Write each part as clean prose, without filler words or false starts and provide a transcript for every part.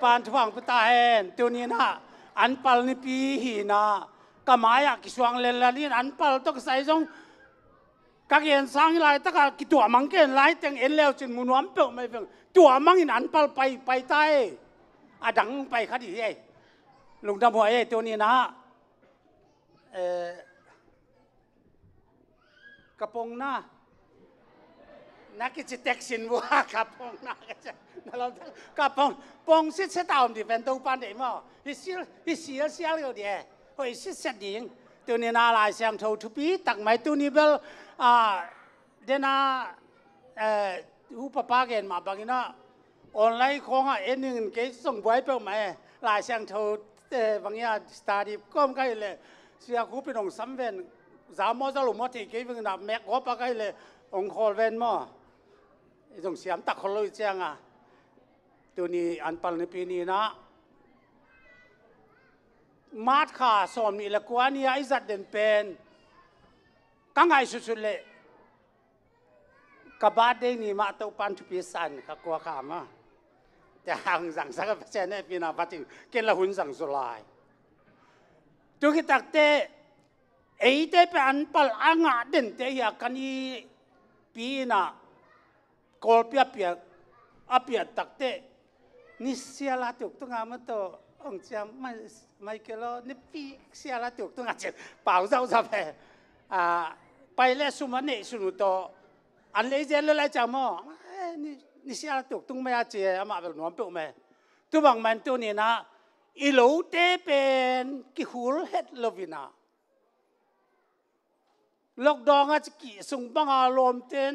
pan thuang pata hen tu ni na an pal ni pi hi na kamaya ki suang len la ni an pal to sai jong các hiện sang lại tất cả cái tuổi mang cái lại tiếng em leo trên muốn nắm bự mấy việc tuổi mang in ăn pal bay tay à đắng bay khát gì vậy lùng đâm hỏi ấy tôi nhìn na cặp bông naนักกิจเต็กสินวัวกับพงนักเรากับพงสิเสตามดิเป็นตัวปันเดียวมั้งฮิเสียเลยเดียวเฮ้ยสิเสดิ้งตัวนี้น่าลายเสียงโททุบีตักไม่ตัวนี้เบลเดน่าหูปะปาเกนมาบางทีน่ะออนไลน์ของเอ็นหนึ่งเกส่งไว้เปล่าไหมลายเสียงโทบางอย่างสตาร์ดิก็ไม่ใช่เลยเสียคูเป็นองซัมเวนสามโมจะหลุมมาที่เกี่ยวกับแม็กก็ปะใกล้เลยองคอลเวนมั้งตรงเสียมตักคนเลยเจ้าตัวนี้อันปัลในปีนี้นะมาดขาสอนมีละกว่านี่ไอ้จัดเด่นเป็นตั้งไงสุดๆเลยกับบาดเด้งนี่มาตัวปันทุปีสันกับกว่าขามแต่ห่างสั่งสักเปอร์เซ็นต์ในปีน่ะปัจจุบันเกณฑ์ละหุ่นสั่งสุลายตัวที่ตักเตะไอ้เตะเป็นอันปัลอ่างเด่นเตะอยากกันนี่ปีน่ะกอลเปียอาเปียตักเตะนี่เสียละถูกต้องงานมันตัวองค์จำไม่เกี่ยวนี่ปีเสียละถูกต้องงานเจ็บเปล่าเจ้าจะไปเล่สุมาเนสุนุโตอันเลี้ยเล่จังมั้งนี่เสียละถูกต้องไม่อาเจียมาแบบน้องเปิ่มไหมตัวบางมันตัวนี้นะอีโลเตเป็นกิฮูลเฮดลวินาล็อกดองอาจกี่ส่งบังอารมณ์เต้น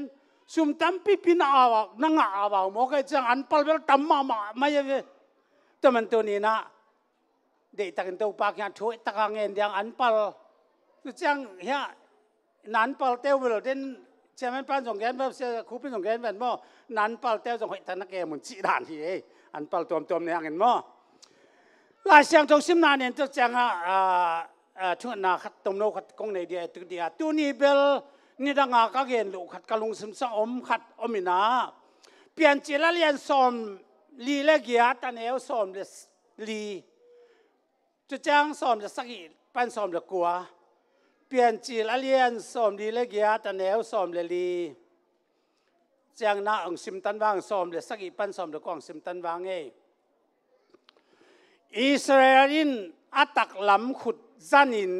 สุมตั้มปีปินอาวนังอาวมอกจังอันพัลเวลตั้มมาไม่เยอะแต่มันตัวนี้นะเด็กตักตัวปากยังช่วยตักเงินยังอันพัลคือจังเฮียนันพัลเต้าเวลเด่นเชื่อมันปั้นส่งแกนแบบเชื่อคู่เป็นส่งแกนแบบมั้งนันพัลเต้าส่งให้ธนาคารมันจีด่านที่อันพัลตัวเนี่ยเงินมั้งหลายเสียงตรงซิมนาเนี่ยตัวจังช่วงนาขัดตมโนขัดกงในเดียตุเดียตัวนี้เบลนี่ดังอาก็เห็นลูกขัดกะลุงซึมซะขัดอมินาเปลี่ยนจิลเลียนสอมลีเลกียตันเอวสอมเลลีจุดจ้างสอมจะสักอีปันสอมจะกลัวเปลี่ยนจิลเลียนสอมลีเลกียตันเอวสอมเลลีจ้างนาองซิมตันวางสอมเลสักอีปันสอมจะกองซิมตันวางอิสราเอลินอัตักล้ำขุดจันิน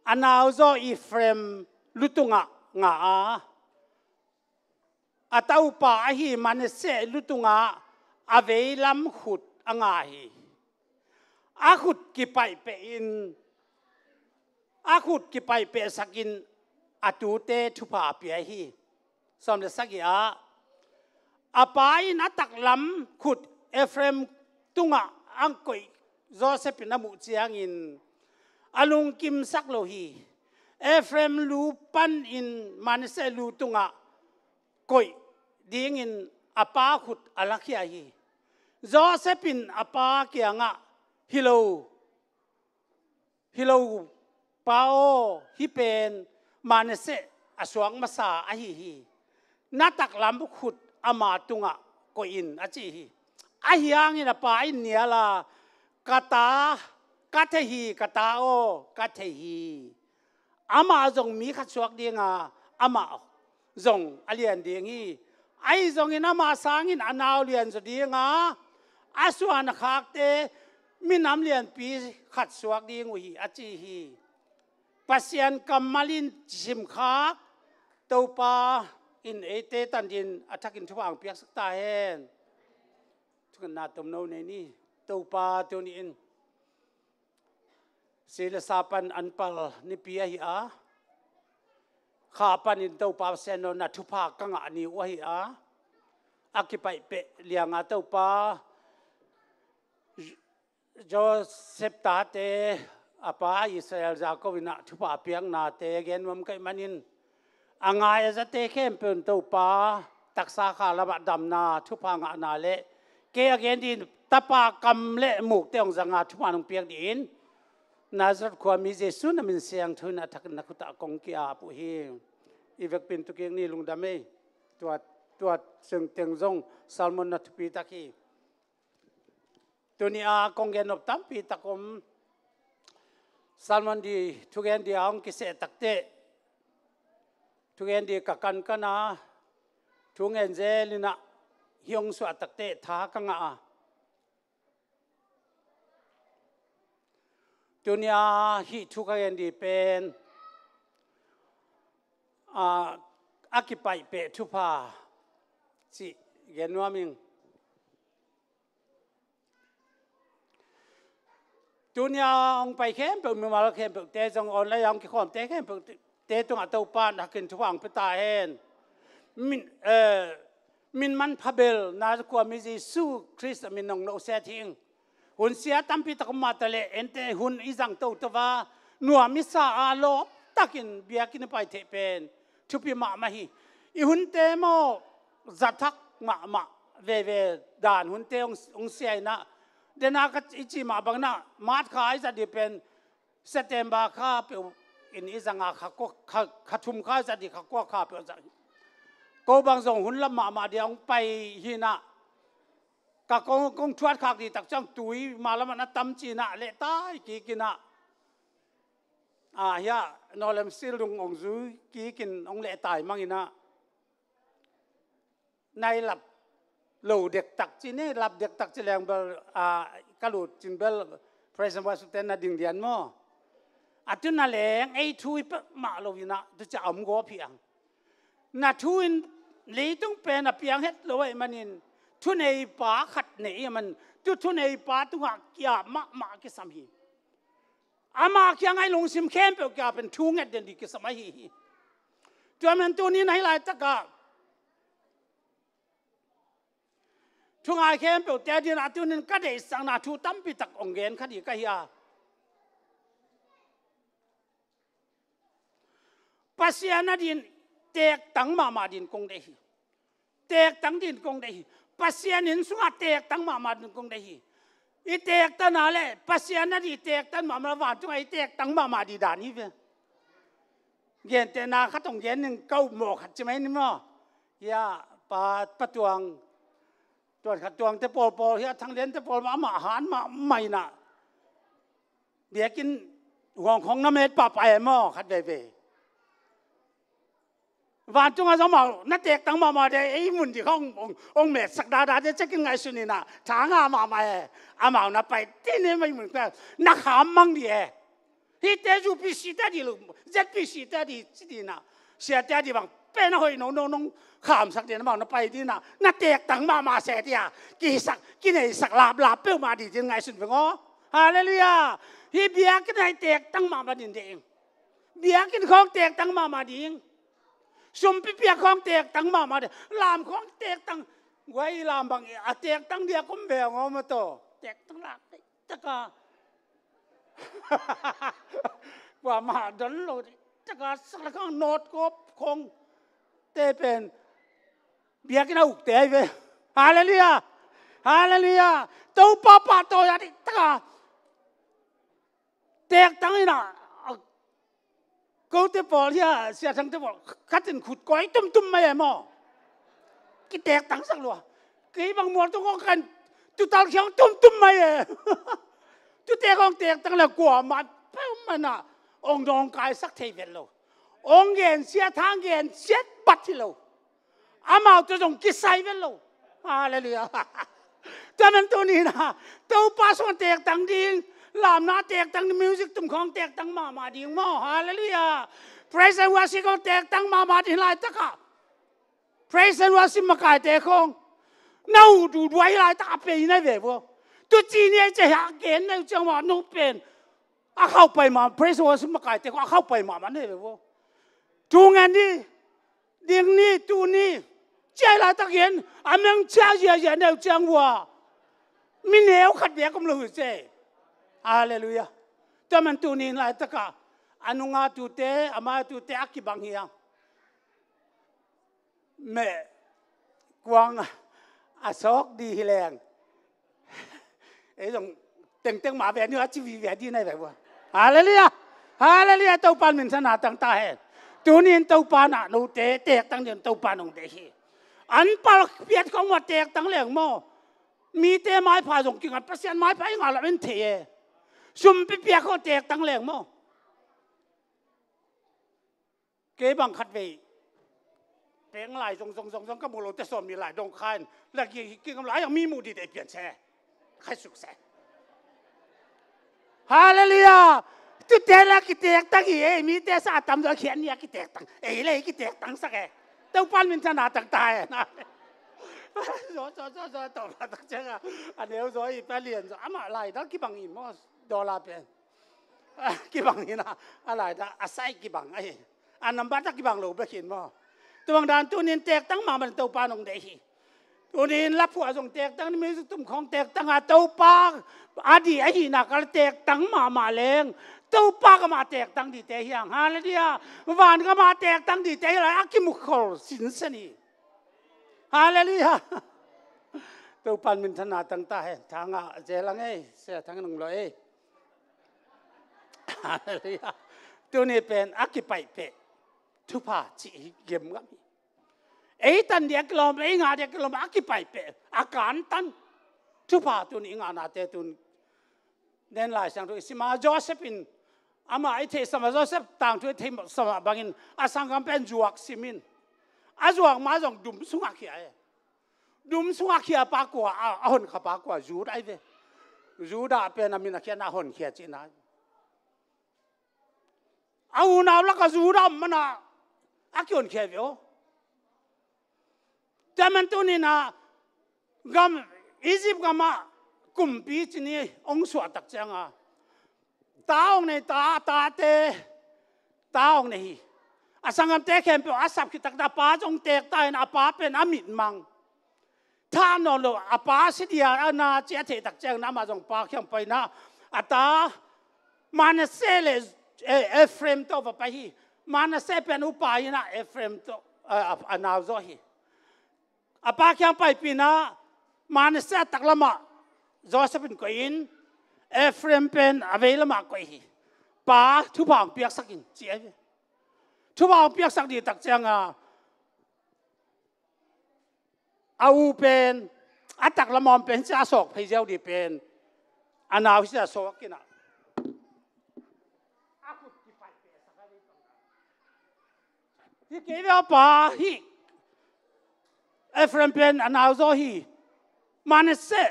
อันเอาโซอีเฟรมลุตุงะงาอัตอุปาหิมันเสลุตุงะอเวล้ำขุดอ่างหิอาขุดกิไปเปอินอาขุดกิไปเปสักินอตูเตทุพาเปียหิสมเด็จสักยาอปาอินอัตักล้ำขุดเอเฟรมตุงะอังกุยโจเซปินามุจียงอินอลุงกิมสักโลฮีเอเฟรมลูปันอินมันเซลูตุงะกุยดิ้งอินอปาขุดอลักยาฮีโจเซปินอปาเกียงะฮิโลปาโอฮิเป็นมันเซอสวงมาสาอหิฮีนัตักลำขุดอามาตุงะกุยอินอจิฮีอหิยังอินอปาอินเนียลากาตากัตเฮีกาตาโอกัตเฮีอามาจงมีขัดสวกเดียงอามาจงอเลียนเดียงฮีไอจงอินามาสางินอนาวเลียนสุดเดียงอาสวานขากเตมีน้ำเลียนปีขัดสวกเดียงฮีอจิฮีปัสยันกัมมาลินจิมขากตัวปาอินเอเตตันดินอัฐกินทุบอ่างเปียกสักตาเฮนทุกนาตมโนในนี้ตัวปาตัวนี้อินเสลสาปันอันปัลนิปียะข้าปันอินตัวปาเซนโนนัทุพากังอันนี้วะฮิอาอากิไปเปเลียงอาตัวปาโจเซปตาเตอาปาอิสราเอลจากวินาทุพาเปียงนาเตเกนวันกันมันอินอ่างไงจะเตเข้มเป็นตัวปาตักษาขาละบดำนาทุพางานาเละเกเกนดินตะปากำเละหมูกเตียงสังอาทุพานุเปียงดินนาจรความมีเจสุนมินเสียงทุนอัฐกนักตะกงกีอาปุฮีอีเวกเป็นตุเกียงนี่ลุงดำเมตัวซึ่งเตียงจงซัลมอนนัทปีตะคี ตัวนี้กงเงินอบตั้มปีตะกมSalman di tugen di ang kise takte tugen di kakan kana tugen zelina hiong su atakte tha kanga dunia hi tugen di pen AKI PAIHPEH THUPHA si genuaming dunia ông pai khem pe mi mal khem pe te jong on la yang ki khom te khem pe te tung a to pan hakin thuang pe ta hen min man phabel na ko mi Jesu Christ min nong no se thing hun sia tam pi tak ma ta le ente hun izang to to wa nuwa mi sa a lo takin biakin pai the pen thupi ma ma hi I hun te mo zathak ma ve dan hun te ong sia na Dena kat ichi ma bang na mat kha ai za di pen September kha pe in izanga khathum kha za di kha pe za ko bang zong hun lam ma di ong pai hi na ka kong thuat khak di tak chang tui ma lam na tam chi na le tai ki na ya no lem sil dung ong zu ki kin ong le tai mang ina nai lap lầu đẹp tắc chi nè lập đẹp tắc chi làng bờ cái lụt chín bờ president Washington là đình điện mò tu na leng ai thui mà lầu na tu cha ẩm gõ piang na thui lấy tung pen na piang hết lôi manin thu này bá khát này man thu này bá tu ngạc kia mà cái sắm hi ama kia ngay lồng sim khem pe kia pen thu ngắt den đi cái sắm hi tu man tu ni này lại tất cả Thung ai khem pe te di na tu nin ka de sang na thu tam pi tak ong gen kha di ka ya pasiana din tek tang ma din kong de hi tek tang din kong de hi pasianin sunga tek tang ma din kong de hi I tek ta na le pasiana di tek tan ma wa tu ai tek tang ma di dan hi ve gen te na kha tong gen nin kau mo khat chmai ni mo ya pa tuangตัวขัดตัวแต่ปอเฮียทั้งเล่นแต่ปอมาอาหารมาไม่น่ะเดี๋ยวกินห่วงของน้ำเม็ดป่าไปหม้อขัดเว่วันจงอาสมเอานัดเด็กตั้งมาเดี๋ยวไอ้มุนที่เขาองเม็ดสักดาจะกินไงสุนีน่ะช้างมาอามาน่ะไปที่นี่ไม่เหมือนกันนักหามมั่งดีที่เตจูพิสิทธิ์ดีลูกเจ็ดพิสิทธิ์ดีสิดีน่ะเสียใจดีบางเป็นหอยน้องขามสักเดียนมาน่ะไปที่น่ะนัดเด็กตั้งมาเสียดีอ่ะกินไอ้สักลาบเปรี้ยวมาดีจังไงสุดเป็นง้อฮาเลลูยาที่เบียกินไอ้เด็กตั้งมาดีเองเบียกินของเด็กตั้งมาดีเองสมพิเปียของเด็กตั้งมาดีลามของเด็กตั้งไว้ลามบางเด็กตั้งเดียก็แบ่งออกมาโตเด็กตั้งลาบตะกาว่ามาดันโลดตะกาสักละข้างโนดกบคงเตเป็นเบียกินเอาอุกเตยเว้ฮาเลลูยาฮาเลลูยาโตป้าโตยาดิตะกาเด็กตั้งนี่น่ะกูเตปอลที่เสียทั้งเตปอลคัดถึงขุดก้อยตุ้มไม่หมอกิเด็กตั้งสักลัวกี่บางมวลต้องกันตุตัลเขียวตุ้มไม่ตุเด็กของเด็กตั้งแล้วกลัวมันเพิ่มมันน่ะองดองกายสักเทเวลโลองเงินเสียทางเงินเสียบัตรที่โลอามาตัวจงกิไซเวลโลฮาเลลูยาแต่มันตัวนี้นะตัวป้าส่วนเด็กตั้งดีลามนาเด็กตั้งมิวสิกตุ้มของเด็กตั้งมาดีงอฮาเลลูยา praise and worship ของเด็กตั้งมาดีหลายตะกะ praise and worship มากายเด็กของน่าดูไว้หลายตะเป็นในเว็บตัวจีนี่จะหาเกณฑ์ในจังหวะนู้เป็นเข้าไปมา praise and worship มากายเด็กเข้าไปมามันในเว็บทุกงานนี้เด็กนี้ตัวนี้ใจหลายตะเกณฑ์อันนั้นเชื่อเยอะในจังหวะมีแนวขัดแย้งกับเราเจ้ฮาเลลูยาแต่มันตัวนี้หลายตะกะอนุงาตุเตอามาตุเตอักกิบังเฮียแม่กวางอาซอกดีแรงไอ้ตรงเต็งมาแบบนี้ว่าชีวิตแบบนี้ไหนแบบว่าฮาเลลูยาฮาเลลูยาตัวปานมินสนาต่างตาเห็นตัวนี้ตัวปานอ่ะนูเตะตั้งเดือนตัวปานองเตะอันปาเปียดของว่าเตะตั้งเหลืองโม mi te mai pha jong kinga pasian mai pha nga la ben the sum pi pia ko tek tang leng mo ke bang khat ve peng lai jong ka mo lo te som mi lai dong khain la ki ngam lai yang mi mu di de pian che khai suk se hallelujah tu te la ki tek tang hi mi te sa tam do khian ya ki tek tang le ki tek tang sa ke tau pan min chana tang tai na rồi tàu là tất chân à anh nếu rồi phải liền rồi mà lại đó cái bằng gì mà đô la tiền cái bằng gì na lại đó sai cái bằng ấy anh nắm bắt cái bằng lỗ bất hiện mà tôi bằng đàn tôi nên tẹt tăng mà mình tàu pa nông đấy tôi nên lắp hoa dùng tẹt tăng mới tụm không tẹt tăng à tàu pa đi ấy na cái tẹt tăng mà lên tàu pa cái mà tẹt tăng đi tẹt hàng ha lấy đi à vạn cái mà tẹt tăng đi tẹt là cái mục khẩu xin xin đi hallelujah tàu pan mình thân tăng ta hè thang à dễ lắm ấy sẽ thang nông lợi hallelujah tôi này bên AKI THUPHA chỉ kiếm lắm ấy tan điếc lom ấy ngã điếc lom AKI akan tan THUPHA tôi này ngã nát tôi nên lại sang tôi xem mà Josephine ama ấy thế xem mà Joseph tang tôi thấy xem mà bangin asang kampen juak simin azuak ma jong dum sunga kia dum sunga kia pa kwa ahon kha pa kwa zu dai ve zu da pe na mina kia na hon kia chi na au na la ka zu da mana akion kia ve o taman tu ni na gam Egypt gama kumpi chi ni ong suat tak changa taong nei ta te taong nei asangam te kem pe asap ki takda pa jong tek tai na pa pen amit mang tha no lo apa si dia na che the tak chang na ma jong pa khem pai na ata manase le Ephraim to va pa hi manase pen upai na Ephraim to anaw zo hi apa khem pai pina manase taklama Josephine ko in Ephraim pen availama ko hi pa thu phang piak sakin chi ai THUPHA piak sak di tak chang à au pen atak lamom pen cha sok phei jau di pen anaw sia sok kina akut ki pai pe sakari hi ke va pa hi Ephraim pen anaw zo hi Manase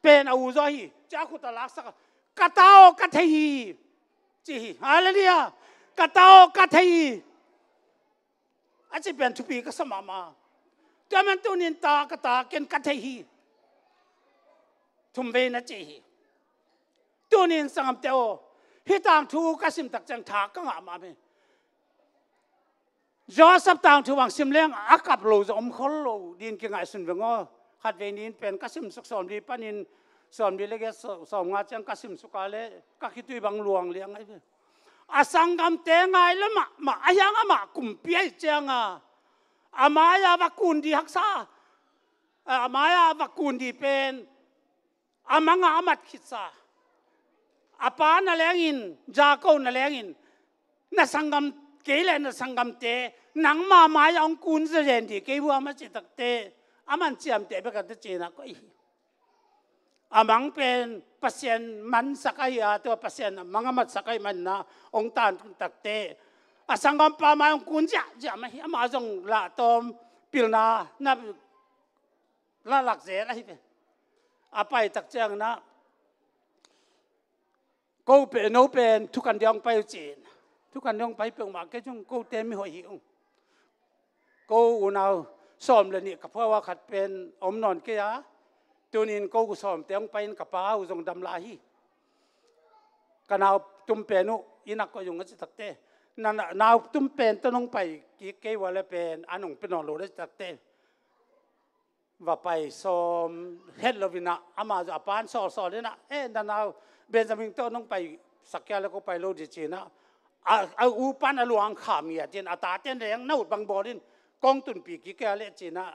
pen au zo hi cha khu ta lak sak katao ka thei chi hallelujah katao ka thei aci ben tupi ka sama ma taman tunin ta ka ta ken ka thei hi thum ve na chi hi tunin sangam teo hi tang thu ka sim tak chang tha ka nga ma me Joseph tang thu wang sim leng akap lo zom khol lo din ki ngai sun vengo khat ve nin pen ka sim sak som di panin som di le ge som nga chang ka sim sukale ka khitui bang luang liang ai asangam te ngai lama ma ayang ama kumpiai changa amaya vakundi haksa amaya vakundi pen amanga amat khitsa apa na lengin jako na lengin na sangam kele na sangam te nang ma maya ong kun se ren di ke bu ama chi tak te aman chiam te be ka te chena ko amang pen pasien man sakai to pasien mangamat sakai man na ong tan tak te asangam pa ma ong kunja ja ma hi ama jong la tom pilna na la lak ze la hi pe apai tak chang na ko pe no pen thukan diang pai chin thukan diang pai pe ma ke jong ko te mi hoi hi ko unau som le ni ka phawa khat pen om non ke ya tunin ko ku som teong pain ka pa u jong dam la hi kanao tum penu inak ko yung chi takte na naw tum pen tonong pai ki ke wala pen anong penong lo de takte va pai som het lovina ama ja pan so le na na naw Benjamin tonong pai sakya le ko pai lo di china a u pan a luang kham ya tin ata ten reng naut bang bolin kong tun pi ki ka le china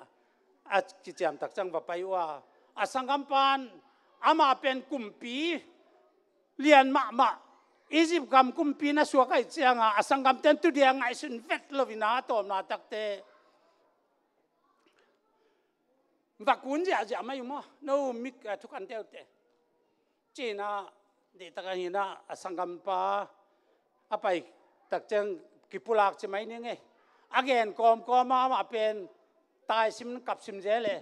a ki jam tak chang va pai wa asangam pan ama pen kumpi lian ma Egypt gam kumpi na suwa kai chianga asangam ten tu dia ngai sun vet lovina tom na takte và cuốn dạ mấy mà nó mít thuốc ăn theo thế chỉ na để ta cái na sangam pa apa tak chang kipulak chỉ mấy nghe again com mà pen tai sim cặp sim dễ lệ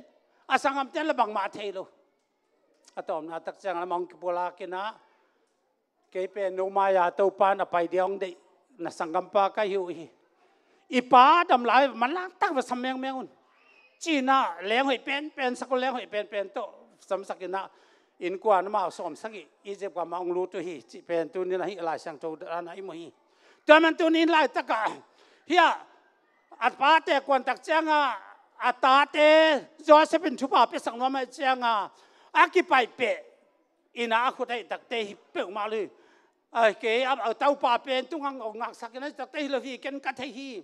sangam tên là bằng mã thầy luôn atom na tak chang là mong kipulak na cái pen no maya tàu pan apa diong de na sangam pa cái hiệu ipa đâm lại mà lắc tắc vào sầm mèng chỉ na leng hoi pen sắc leng hoi pen to sắm sắc na in qua nó mà xóm sắc ý dẹp qua mà ông lú tôi hi chỉ pen tôi nên là hi lại sang châu đó này mà hi cho nên tôi nên lại tất cả hi pa te quan tắc chăng ta te do sẽเป็นชุบไปสั่งน้ำมาchăng aki PAIHPEH ina aku tay tak te hi pe ma lu ke ab tau pa pen tung ang ngak sak na tak te hi lo hi ken ka thei hi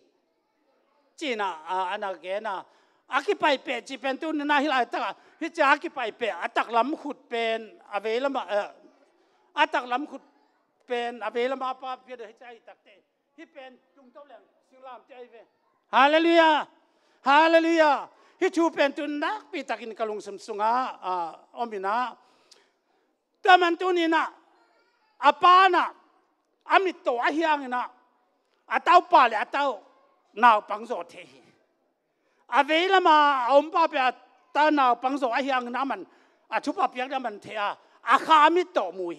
chỉ na ana ke na aki PAIHPEH chỉ pen tu na hi lai ta hi cha aki PAIHPEH atak lam khut pen ave lam atak lam khut pen ave lam pa pe de cha hi tak te hi pen tung tau leng sing lam te ai ve hallelujah hallelujah hi chu pen tu na pi takin kalung samsunga omina taman tu ni na apa na amit to ahiang na atau pa le atau nào bằng gió thế, vậy là mà ông bà bè ta nào bằng gió ai hàng nãy mình, chụp bắp giang nãy mình thế khá mít tổ mùi,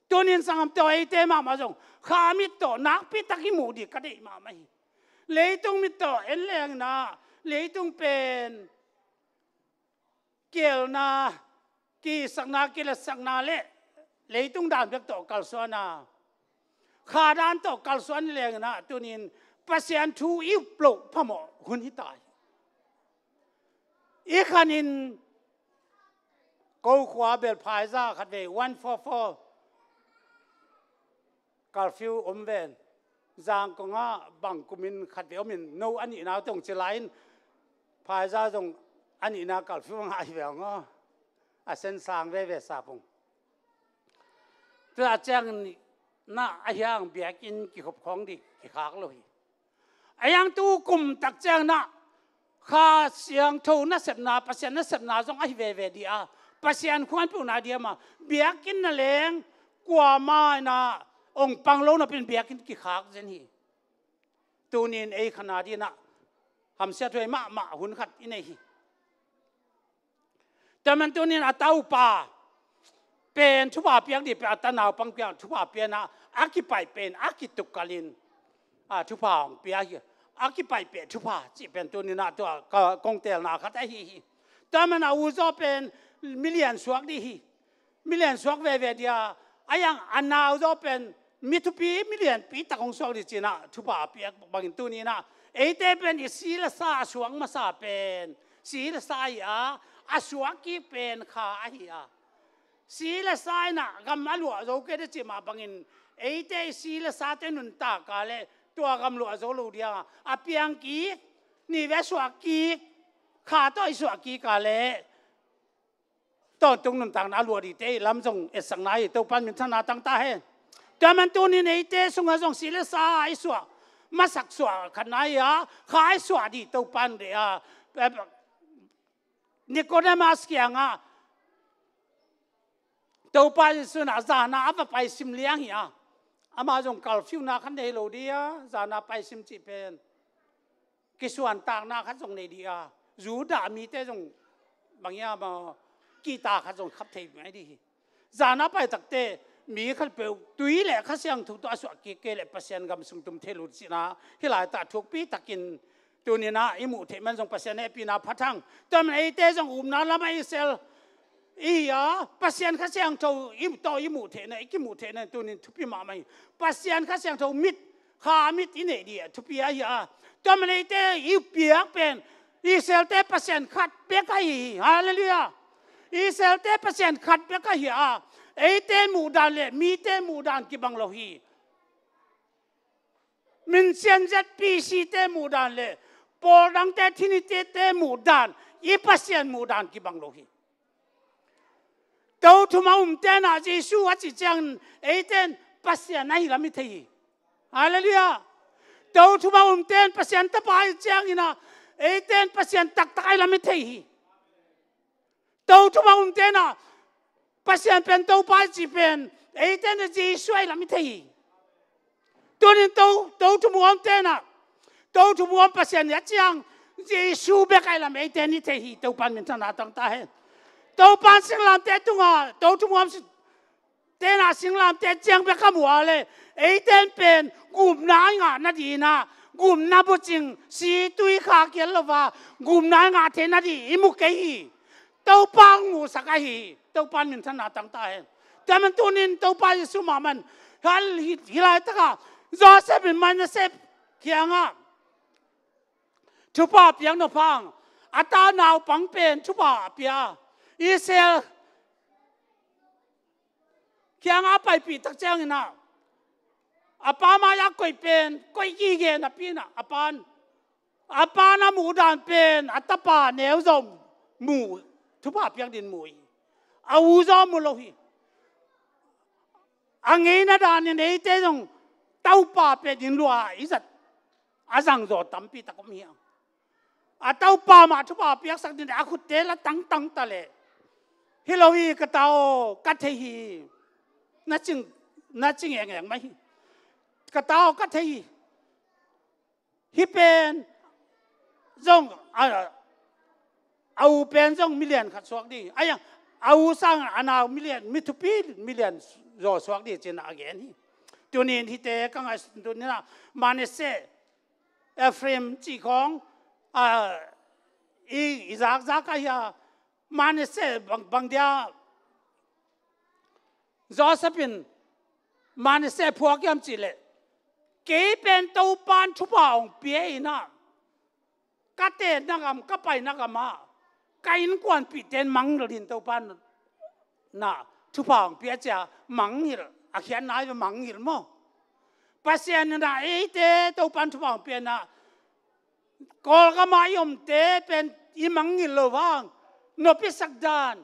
tôi nên sang tôi ấy thế mà dùng khá mít tổ nát biết ta cái mùi đi cái đấy mà mày, lấy tung mít tổ em lên na, lấy tung pen, kiểu na, kỳ sang na kỳ là sang na lệ, lấy tung đàn biết tổ cal xuân na. khá đan tổ cal xuân lên na tôi nên pasien thu yêu blo phàm mỏ hun hít tai ý khăn in câu khóa bel phai ra khát về 144 curfew ven giang có ngã bằng của mình khát về mình nấu ăn gì nào trong chế lại phai ra trong ăn gì nào curfew ngại về ngã sen sang về sapong tôi chẳng na ayang biak in ki khop khong di ki khak lo hi ayang tu kum tak chang na kha siang tho na sep na pasien na sep na jong ai ve dia pasien khwan pu na dia ma biak in na leng kwa ma na ong pang lo na pin biak in ki khak jen hi tu nin ei khana di na ham sia thoi ma hun khat in ei hi taman tu nin atau paเป็นชุบาเปียงดิเป็นตะนาวปังเปียงชุบาเปียนะอากิไปเป็นอากิตุกาลินชุบาของเปียอากิไปเป็นชุบาจีเป็นตัวนี้นะตัวก็กงเตลนาคัดไอ้ฮีแต่มันเอาอุจจาเป็นมิเลียนสวกดิฮีมิเลียนสวกเวเดียไอ้ยังอันนาอุจจาเป็นมิทุปีมิเลียนปีตะกงสวกดิจีนะชุบาเปียบางตัวนี้นะไอ้เต้เป็นอีสีละซาสวงมาซาเป็นสีละซายสวกกีเป็นขาไอ้ฮีสีละสายน่ะกำลังหลวงเราเกิดจะมาบังอินไอ้เจ้สีละสายเต็นุนตากาเลตัวกำลังหลวงเราลูเดียเปียงกีนี่เวสวกีขาตัวไอ้สวกีกาเลตรงนุนต่างนาหลวงดีเต้ลำจงเอสังนายตัวปันมินทนาตั้งตาเห็นแต่มันตัวนี้ไอ้เต้ส่งมาส่งสีละสายสวมาสักสวขนาดขายสวดีตัวปันเดียนี่ก็ได้มาสเกียงตัวไปสุนัขจานาอับไปซิมเลี้ยงเหียอามาจงกัลฟิวนาขันเดโลเดียจานาไปซิมจีเป็นกิส่วนต่างนาขันจงเนเดียรูดามีแต่จงบางอย่างมากีตาขันจงขับเทปไม่ดีจานาไปตักเตมีขันเปลตุยแหละขันเสียงถูกตัวสวกเกลเปอร์เซ็นต์กำสุงตุมเทลุสินะที่หลายตาถูกปีตักินตัวนี้นะอิมุเทมันจงเปอร์เซ็นต์ในปีนาพัทังแต่มันไอเตจงอุ้มนาละไม่เซลpasien khá sang thâu im to im mù thế này cái mù thế này tôi nên thúc pi mà mày pasien khá sang thâu mít khá mít in này đi thúc pi ai tôi mình này thế yêu biếc pen Israel thế pasien khát biếc cái hallelujah Israel thế pasien khát biếc cái ấy thế mù đàn lệ mi thế mù đàn kí bằng lâu hi mình xem rất pi si thế mù đàn lệ bỏ đăng thế thiên thế mù đàn y pasien mù đàn kí bằng lâu hi đâu thua mà tên à Giêsu chỉ chẳng ấy tên pasien này làm gì hallelujah đâu thua mà tên pasien ta bài chẳng ina เต้นปัสยันตักตายละไม่เที่ยตัวทุบเอาเต้นน่ะปัสยันเป็นตัวป้ายจีเป็นเต้นจะจีช่วยละไม่เที่ยตัวนี้ตัวทุบเอาเต้นน่ะตัวทุบเอาปัสยันยัดจังจีสู้เบกไอ้ละไม่เต้นนี่เที่ยตัวปันมันชนะตั้งตาเห็นตัวปันสิงลามเต้นตัวอ่ะตัวทุบเอาเต้นน่ะสิงลามเต้นจังเบกขมัวเลยเต้นเป็นกลุ่มนายงานนั่นดีนะกลุ่มนับจริงสีตุยขาเกลว่ากลุ่มนายงานเทนัดีอิมุกเกยตัวปังมูสักไอตัวปันมันชนะตั้งตาเห็นแต่มันตัวนี้ตัวปันสุมามันฮัลฮิลายตะกะจอเซเป็นมันเซฟเขียงอ่ะชุบปาเปียงนพังอัตาหนาวปังเป็นชุบปาเปียอิเซลเขียงอาไปปีตักเจ้านี่นะอาปามายากก่อยเป็นก่อยกี่เกนปีน่ะอาปานน่ะหมูดานเป็นอัตปาเนวจอมหมูชุบปาเปียงดินหมูอาวูจอมมุโลฮีอังเงินดานนี่เต้จงเต้าปาเป็นดินรัวอิสัตอาสังโจตัมปีตะกมีอาเต้าปามาชุบปาเปียกสักดินอาคุเตละตั้งตะเลฮิโลวีกะเต้ากัดเทฮีน่าจึงอย่างไม่กะเต้ากัดเทฮีฮิเป็นจงเอาเป็นจงมิลเลียนขัดสวกดีไอ้ยังเอาสร้างอนามิลเลียนมิทุปีมิลเลียนรอสวกดีเจนอาเกนตัวนี้ที่เตะกังไอ้ตัวนี้นะมาเนเซเอฟเรมจีของอีจากไอ้ยามาเนเซบางเดียจอสปินมาเนเซพวกยามจีเลเก็เป็นตัวปานชุบเอาเปียนะกัดเตะนักก็ไปนักมาไก่นกวนปีเตนมังลินตัวปานน่ะชุบเอาเปียจะมังหิลอาเขียนนายเป็นมังหิลมั้งปัสยานน่ะเตะตัวปานชุบเอาเปียนะกอลก็มายมเตะเป็นอีมังหิลโลว่างนบพิสักดาน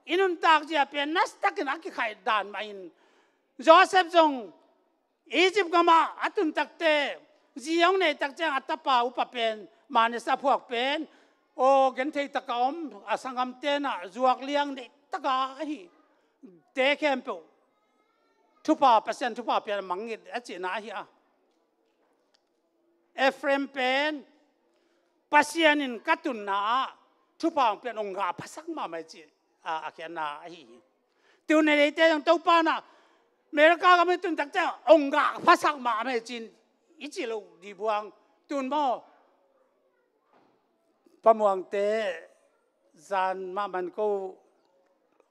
อินุนตากจะเป็นนัสตักนักไข่ดานมาอินโจเซฟจงอียิปต์ก็มาอัตุนตักเตะจียงในตักเจ้าอัตปาอุปเป็นมาในสะพวกเป็นโอเกนเทตะกอมอาสังกัมเตนะจวกเลี้ยงในตะกาฮีเตะเข้มเปทุบปาเปอร์เซ็นต์ทุบปาเป็นมังงิดอาจีน่าฮีอะเอฟเรมเป็นปัสยานินกัตุนนาทุบปาเป็นองค์อาภัสักมาไม่จีอาเขียนนาฮีตัวในเตะยังตัวปานะเมริกาก็ไม่ตุนตักเจ้าองค์อาภัสักมาไม่จีนอิจิโลดีบวงตุนบ่ประมวงเตจานมามันก็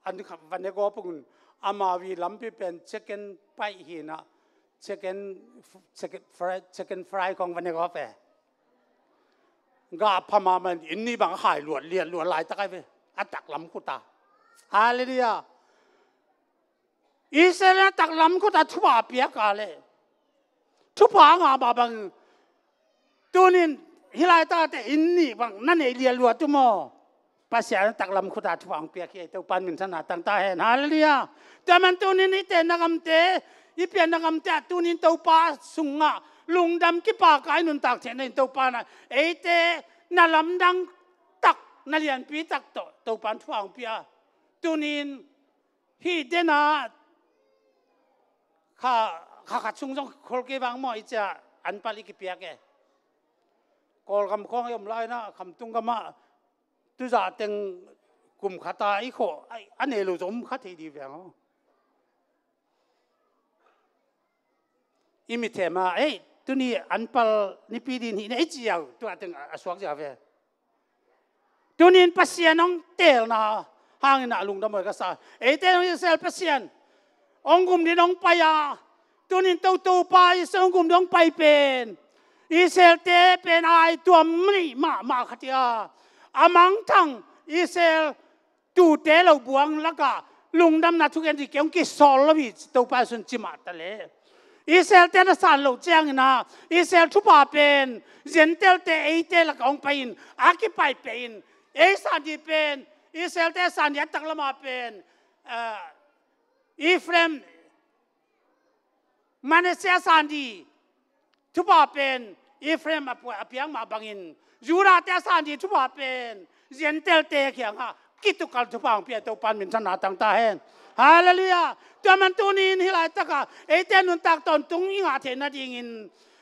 อันนี้ครับวันนี้ก็ปุ่นอามาวีลำปีเป็นชิคเก้นไปหินะชิคเก้นฟรายของวันนี้ก็ไปก็พม่ามันอินนี่บางหายหลวดเลียนหลวดลายตะไคร้ไปอัดตักลำกุตาฮาเลลูยาอิสราเอลตักลำกุตาทุบอาเปียกาเลยทุบหางาบางตัวนี้ฮิลายตาแต่อินนี่บางนั่นเอเลียลัวตุโมภาษาตักลำคุตาทุบหางเปียกเอตัวปันมินสนาตั้งตาเห็นฮาเลลูยาแต่มันตัวนี้นี่เตนักำเตอีเปียนักำเตตัวนี้ตัวป้าสุงะลุงดำกิปากายนุนตักเทนในตัวป้านะเตนั่นลำดังตักนั่นเรียนปีตักตัวปันทุบหางเปียตัวนี้ฮีเดน่าข้าขัดซุงจงคนเก็บบางหม้ออีจะอันปาลิกิเปียกกอลคำคล้องยมไล่นะคำตุงกมาตุจ่าเต็งกลุ่มขัดตาอีโคอันนี้เราจมขัดที่ดีแบบอิมิเทมาตัวนี้อันปาลนิปีดินหินเจียวตัวเต็งสวกจ่าเวตัวนี้ปัสยาน้องเตลนะห่างน่ะลุงดำเนินกษัตริย์เตลน้องเซลปัสยานองกุมที่น้องไปตัวนี้ตัวไปส่งกุมน้องไปเป็นอิสราเอลเตเป็นไอตัวมีมาขัดยาอามังทั้งอิสราเอลตูเตลเราบวงแล้วก็ลุงดำนัดทุกอย่างที่เกี่ยวกับสอลวิตัวไปส่วนจิมาตะเลอิสราเอลเตน่ะสารเราแจ้งนะอิสราเอลทุบเป็นเจนเตลเตเตแล้วก็องไปอินอากิไปเป็นสันดีเป็นอิสราเอลเตสันดีตักละมาเป็นอีเฟรมมาเนเซียสันดีทุบเป็น อีเฟรมมาป่วยเพียงมาบังอินยูราเตสานดีทุบาเป็นเย็นเตลเตเขียงฮะกิตุกัลทุบางเปียตัวปันมินธนาต่างตาเห็นฮาเลลูยาตัวมันตัวนี้นี่ไรตะกะเอเตนุนตักตอนตุงยิงอาเทนดิ่ง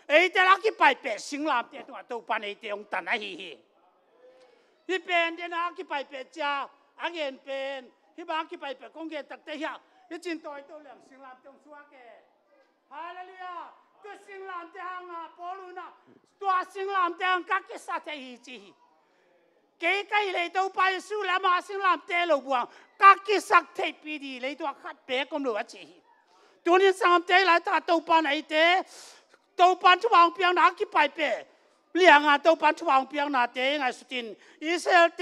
เอเตลักที่ไปเป็ดสิงลามเตตัวปันเอเตองตันไอฮีที่เป็นเดนักที่ไปเป็ดจ้าอังเงินเป็นที่บางที่ไปเป็ดกงเกตักเตียที่จินตัวตัวเหลี่ยมสิงลามตรงชัวแกฮาเลลูยาตัวสิงลามเตียงอ่ะปอลูน่ะตัวสิงลามเตียงกักกิสัตย์ฮีจีเก๋ไก่เลยตัวไปสู้แล้วมาสิงลามเตลูบวงกักกิสัตย์ปีดีเลยตัวขัดเป๊กก็ไม่รู้ว่าจีตัวนี้สามเตเลยตัวปันไอเตตัวปันทุบางเพียงนักที่ไปเป็ดเลี้ยงตัวปันทุบางเพียงนาเตงไงสุดินอิสราเอลเต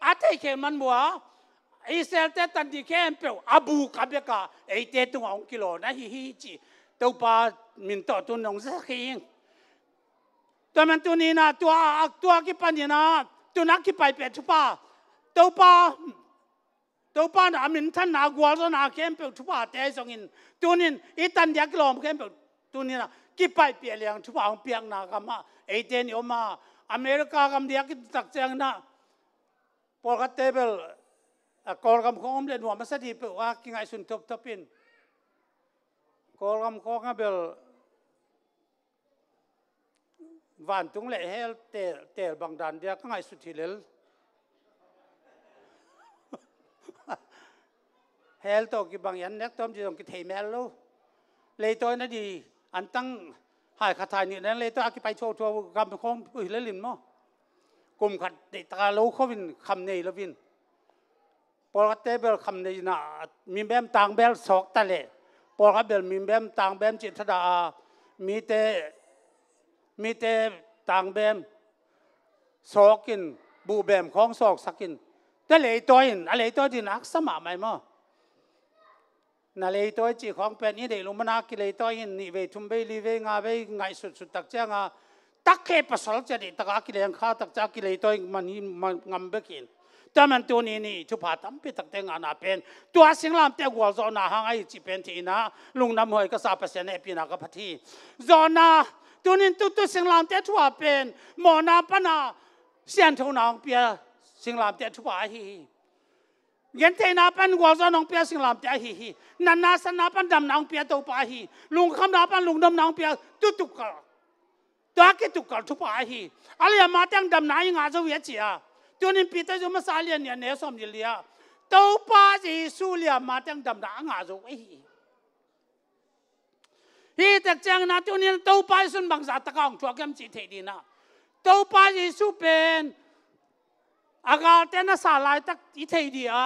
อาเทเขมันบัวอิสราเอลเตตันดีเข้มเปียวอาบูกับเบกาไอเตตัวองกิโลนะฮิจีตัวปามินตัวน้องสักหิงตัวมันตัวนี้นะตัวกี่ปันนี่นะตัวนักกี่ไปเป็ดทุบาตัวปาน่ะมินท่านนากวาลนาเข้มเปียวทุบาเตยส่งอินตัวนี้อีตันยักษ์ลมเข้มเปียวตัวนี้นะกี่ไปเปียเลี้ยงทุบาองเปียงนากามาไอเตนี่ออกมาอเมริกากำเดียกตักเจงนะพอกัดเทเบิลกอลกำของเรียนหัวมาสักทีเปิดว่ากินไอสุนทบทบินกอลกำของเบลวันตุงเล่เฮลเตลบางดันเดียกินไอสุดที่เลลเฮลตัวกี่บางยันเน็กต้มจีตรงกี่เทเมลลูเลยตัวนั้นดีอันตั้งหายคาถานี่นั่นเลยตัวอากิไปโชว์กำของอุ้ยเล่นลินมั้งกลุ่มขัดเด็กตาลูกเขาวินคำนี้แล้ววินพอเขาเตเบลคำนี้นะมีแบมต่างเบลสอกตะเล่พอเขาเบลมีแบมต่างแบมจิตดามีเตต่างแบมสอกินบูแบมของสอกสักินแต่เลยตัวอินอะไรตัวที่นักสมาไม่มั้งนั่นเลยตัวจีของเป็นนี่เด็กลุงมันนักเลยตัวอินนี่เวทุมเบลีเวงาเวไงสุดตักเจ้างาตักเก็บปัสสาวะจะได้ตักอากิเลงข้าตักจากกิเลตัวมันงำเบกินแต่มันตัวนี้นี่ทุบาตั้มไปตักเตงานาเป็นตัวสิงลามเตกัวจอนาหางไอจีเป็นที่นะลุงน้ำหอยก็3%เอปีนักพัทีจอนาตัวนี้ตัวสิงลามเตทุบาเป็นหมอนาปนาเสียนทงนางเปียสิงลามเตทุบาฮีเย็นเทนาปันกัวจอนางเปียสิงลามเตฮีนันนาสนาปันดำนางเปียตัวปาฮีลุงคำนาปันลุงดำนางเปียตุกกะตัวกิตุกกัลทุบาฮีอะไรมาตั้งดำนายงาจะเวียจีอ่ะตัวนี้ปีเตจะมาสายเลียนเนี่ยเนสอมยิเลียตัวป้าจีสุเลียมาตั้งดำนางาจะเวียฮีแต่จังนะตัวนี้ตัวป้าสุนบังซาตะกางชัวกันจีเทดีนะตัวป้าจีสุเป็นอากาศแต่น่าสาลายตักจีเทดีอ่ะ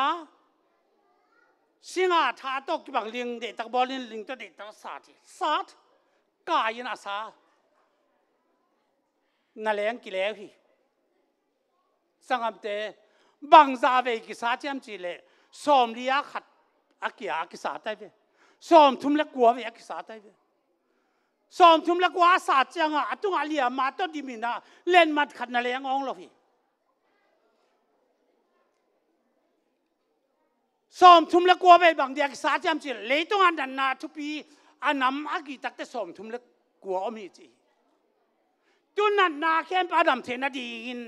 สิงห์ท่าตกที่บังลิงเด็กตักบอลลิงตัวเด็กตักสาธิกายน่าสานั่นแหละกิเลสฮีสังคมเตบางซาเวกิสาเจมจีเลสอมเลียขัดอากิอากิสาไตเวสอมทุ่มเล็กกัวเวอากิสาไตเวสอมทุ่มเล็กกัวสาจังอ่ะตุงอาเลียมาตัวดิมินาเล่นมัดขัดนั่นแหละงงเลยฮีสอมทุ่มเล็กกัวเวบางเดียกิสาเจมจีเลยตุงอันนั้นนาทุปีอันนั้นอากิตักแต่สอมทุ่มเล็กกัวอมีจีตุนันนาแค่ปาดำเทนดีน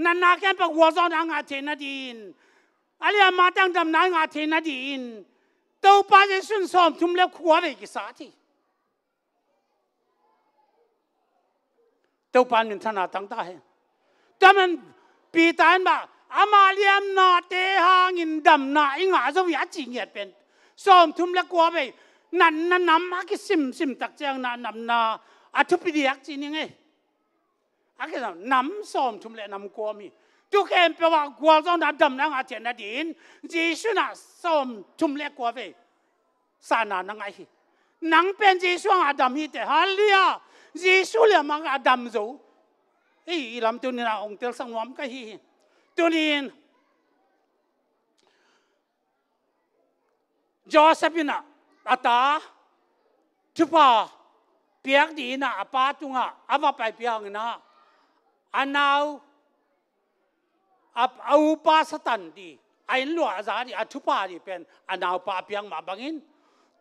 นันนาแค่ปะวัวซอนางาเทนดีนอะไรมาตั้งดำนางาเทนดีนตัวป้าจะสุนสอมทุ่มเล็กขัวไปกี่สาทีตัวป้ามินธนาตั้งตาเห็นแต่มันปีตายบ่อามาเลียมนาเตหางินดำนาอิงาจะวิอาจิงเงียเป็นสอมทุ่มเล็กขัวไปนันน้ำมากิซิมตักเจ้างนำนาอัทุปิเดียกจีนี่ไงอากิน้ำส้มทุ่มเล่น้ำกัวมีทุกคนแปลว่ากัวต้องน้ำดำน้ำอาเจนดินจีสุน่ะส้มทุ่มเล่กัวเวสานานังไอฮีนังเป็นจีสุอาดำฮีแต่ฮัลลียจีสุเลียมังอาดำจูอีลำตัวนี้นะองค์เตลสังวมก็ฮีตัวนี้จอสปินะอาตาทุบะเปียกดีนะป้าตุงอ่ะอาว่าไปเปียกนะอันนั้นเอาป้าสตันดีไอ้หลวงอาจารย์ทุบะดีเป็นอันนั้นป้าเปียกมาบังอิน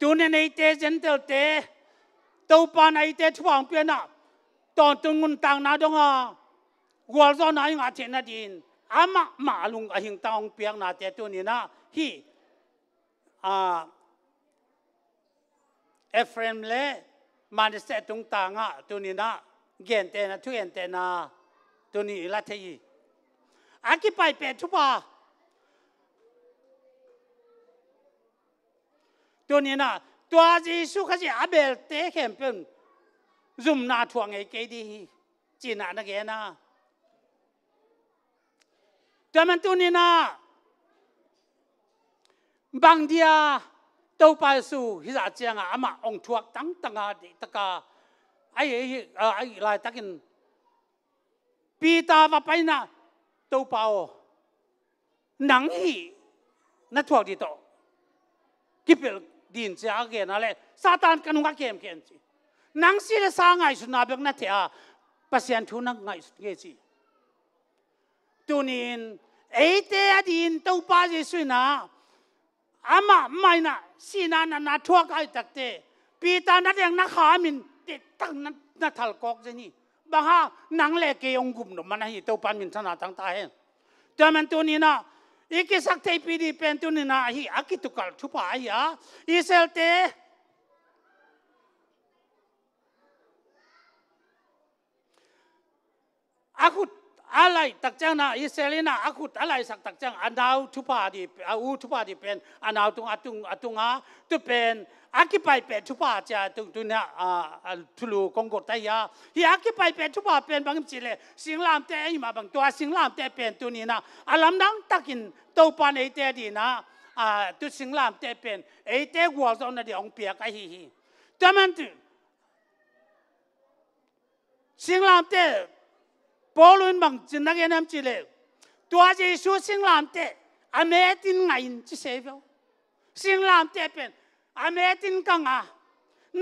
ตัวนี้ในเตเจนเตลเต tàu pan ai tết chụp hàng biển à tòn tung ngun tang na dong à gwal zo na inga chen na din ama malung a hing tang piang na te tu ni na hi Ephraim le man se tung tanga tu ni na gen te na tu gen te na tu ni la thei aki pai pe chupa tu ni na tua ji su kha ji abel te khem pen zum na thuang ei ke di chi na na ge naแต่มันตัวนี้นะบางเดียตัวไปสู่ฮิจาเจียงอ่ะอามาองทวกตั้งตั้งอ่ะตะกาไอ้ลายตะกินปีตามาไปนะตัวเปล่าหนังฮีนัทวกดีโตกิเปลดินเสียเกนอะไรซาตานกันงาเกมเกนจีหนังสีเลยสร้างไงสุดนาเบกนัทเถอะปัสยันทุนักไงสุดเกจีตัวนี้ไอ้เตะดินตัวป้าจะสวยนะอามาไม่นะสีนั้นน่ะทั่วกันตักเตะปีตานัดยังนักขามินเตะตั้งนัดทัลกอกจะนี่บางฮะนังเล็กยงกุมหนุ่มมันให้ตัวปันมินชนะตั้งตาเห็นแต่มันตัวนี้นะอีกสักเทปีดีเป็นตัวนี้นะฮีอากิตุกัลทุบายอ่ะอิสราเอลเตะอากุอะไรตักจังนะอิสราเอลนะอากุอะไรสักตักจังอันดาวทุบาดีทุบาดีเป็นอันดาวตุงตุเป็นอากิไปเป็นทุบาจะตุเนี่ยทุลูกงกตายาฮีอากิไปเป็นทุบาเป็นบางทีเลยสิงลามเตะมาบางตัวสิงลามเตะเป็นตัวนี้นะอารมณ์ดังตักินตัวปานไอเตะดีนะตัวสิงลามเตะเป็นไอเตะวัวจอนนั่นเดี๋ยวองเปียกไอฮีแต่มันสิงลามเตะพอลุนบางจินนักเรียนน้ำจีเลตัวเจสูสิงลามเตะอเมตินไงจีเซฟสิงลามเตะเป็นอเมตินกังอ่ะ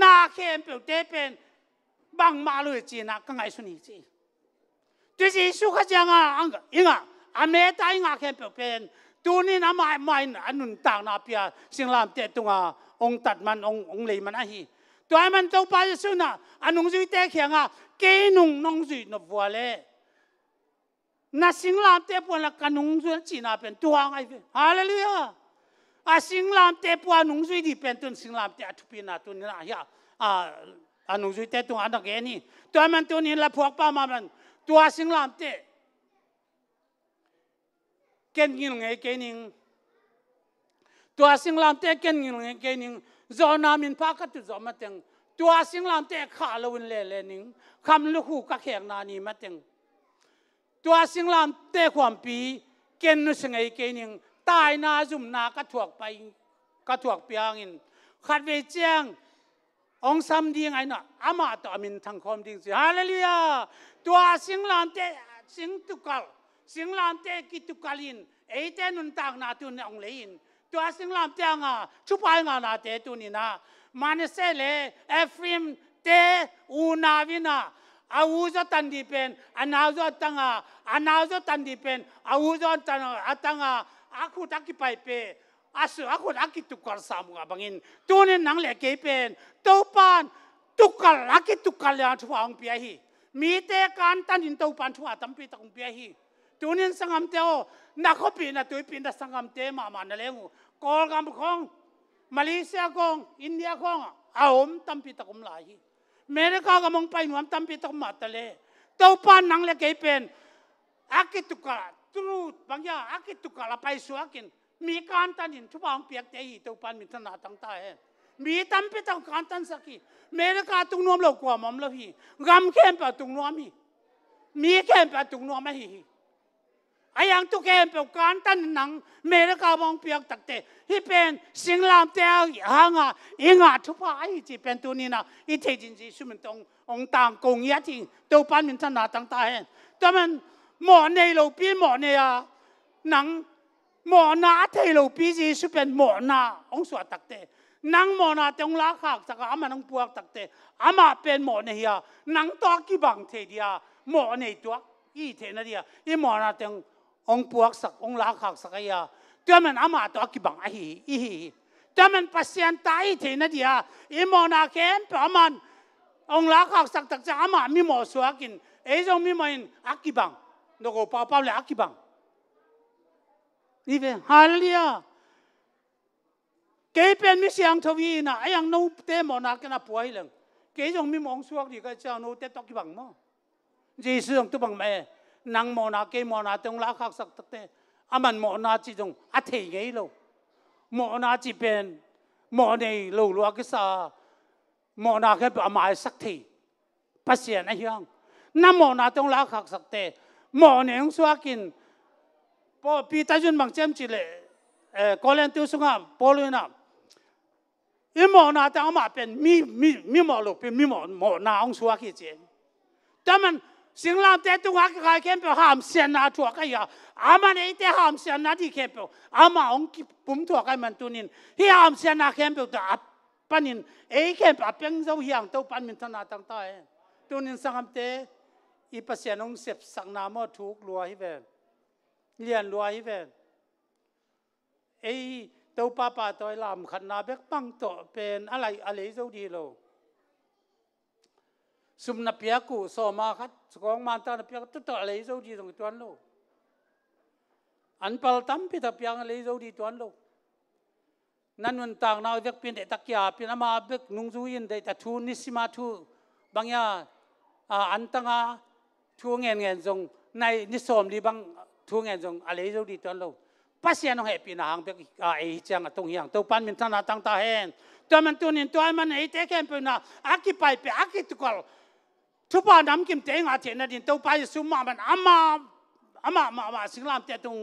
นาเข้มเปิลเตะเป็นบางมาลุยจีนักกังไงสุนีจีตัวเจสูขจังอ่ะอิงอ่ะอเมตายงาเข้มเปิลเป็นตัวนี้นะไม่อันนุนต่างนาเปียสิงลามเตะตรงอ่ะองตัดมันองเลยมันอ่ะฮีตัวมันตัวไปสุนะอันนุ่งจุยเตะแข็งอ่ะเกนุ่งน้องจุยนบัวเล่น่าสิงลามเตะปวนละกันนุ่งจุยจีน่าเป็นตัวไงเป็นฮาเลลูยาสิงลามเตะปวนนุ่งจุยดีเป็นตัวสิงลามเตะทุบินาตัวนี้นะฮะนุ่งจุยเตะตัวอันนั้นแค่นี้ตัวมันตัวนี้ละพวกป้ามามันตัวสิงลามเตะเก่งยิ่งไงเก่งยิ่งตัวสิงลามเตะเก่งยิ่งไงเก่งยิ่งจอนามินพากัดจอมาเต็งตัวสิงลามเตะขาลวินเล่นิ่งคำลูกหูกักแขงนานี่มาเต็งตัวสิงลามเตะความปีเก่งนุสงไงเก่งยิ่งตายนาจุ่มนากระถวกไปกระถวกเปียงินขัดเวเจียงองซ้ำดีไงน่ะอามาต่อมินทางคอมดิ้งสิฮาเลลูยาตัวสิงลามเตะสิงตุกัลสิงลามเตะกิตุกัลินไอเตนุนต่างนาตุนองเลยินตัวสิงลามเตะงาชุบไปงานาเตตุนี่นะมันเสเลเอฟริมเตอูนาวินาอาวุธตันดีเป็นอนาวุธตังอานาวุธตันดีเป็นอาวุธตังตังอาคุตักไปเปอาสุอาคุตักตุกัลสามุงบังอินตัวนี้นังเล็กเป็นตัวปานตุกัลอากิตุกัลยาทุกองเปียฮีมีเตการตันอินตัวปานทุกตั้มปีตังเปียฮีตัวนี้สังคมเตโอนักขบินตัวปีนสังคมเตมามันนั่นเองกอลกัมคงมาเลเซียคงอินเดียคงอาอมตั้มปีตังหลายอเมริกากำลังไปหนุนตั้มปีตังมาตะเลตัวปานนังเล็กเป็นอากิตุกัลตรูดบางอย่างอากิตุกัลไปสวกินมีการตันอินทุกองเปียกเตยตัวปานมิถนาตั้งตาเห็นมีตั้มปีตังการตันสักทีอเมริกาตุงนวมเรากว่ามั่มเราฮีกำเข้มปะตุงนวมีมีเข้มปะตุงนวมไม่ฮีไอ้ยังตุกเข้มปะการตันนังอเมริกามองเปียกตักเตที่เป็นสิงลามเตยหางอ่ะอิงอ่ะทุกภาคจีเป็นตัวนี้นะอีเทจินจีสุมันตรงองต่างกงยัดทิ้งตัวปานมิถนาตั้งตาเห็นแต่มันหมอในเราปีหมอเนี่ยหนังหมอนาเทเราปีจีสุเป็นหมอนาองสวดตักเตนังหมอนาตรงลักหักจากอามานังปวกตักเตอามาเป็นหมอเนี่ยนังตัวกี่บังเทเดียหมอในตัวอีเทนเดียอีหมอนาตรงองปวกสักองลักหักสักยาตัวมันอามาตัวกี่บังไอฮีตัวมันปัสยันตายเทนเดียอีหมอนาเข้มประมาณ ông lá khác sắc tắc cha ama mi mo suakin ấy trong mi main akibang nó có pa là akibang đi về Hallelujah cái bên mi siang thoi na ai ang nô te mo na cái na puai leng cái trong mi mong suak đi cái cha nô te tóc kibang mo Jesus ông tu bằng mẹ nang mo na cái mo na tông lá khác sắc tắc te aman mo na chỉ trong at thế cái lâu mo na chỉ bên mo này lâu lâu cái sa mo na cái bà mai sắc thì bắt xiên ai hương nam mo na tông lá khác sắc te mo này ông xóa kín po pi ta chun bằng chém chỉ lệ có lên tiêu sung à po lên à im mo na tông mà bên mi mo lục bên mi mo na ông xóa cái gìแต่มันสิ่งลามแต่ตัวหักใครเข้มเปล่าห้ามเสียนาถั่วกันอย่าอามันไอ้แต่ห้ามเสียนาที่เข้มเปล่าอามาองค์ปุ่มถั่วกันมันตัวนินที่ห้ามเสียนาเข้มเปล่าแต่ปันนินไอ้เข้มเปล่าเพียงเจ้าเฮียงตัวปันมินธนาตั้งใต้ตัวนินสังคมเตอีปัสเซียนองเสพสังนามอถูกลัวให้เวนเลียนลัวให้เวนไอ้ตัวป้าตัวลามขันนาเบกปังโตเป็นอะไรเจ้าดีโลสุมนับเปียกูสอมาคัดสกองมันตานับเปียกตัวอะไรเจ้าดีตรงตัวนั้นโลอันเปล่าตั้มพิทับยังอะไรเจ้าดีตัวนั้นโลนั่นมันต่างนาเวกเป็นเด็กตะกี้เป็นอามาเวกนุ่งจูอินเด็กตะทูนิสิมาทูบางอย่างอันตั้งทูเงินจงในนิสมดีบางทูเงินจงอะไรเจ้าดีตัวนั้นโลปัสยาน้องเฮปีนางเวกไอ้จังตรงอย่างตัวปันมินธนาตั้งตาเห็นตัวมันตัวนี้ตัวมันไอ้เด็กแค่เป็นอากิไปอากิตุกอลทุกบ้านน้ำกิมเตงอาเจนดินตัวไปสุมามันอามาสิงลามเตตรง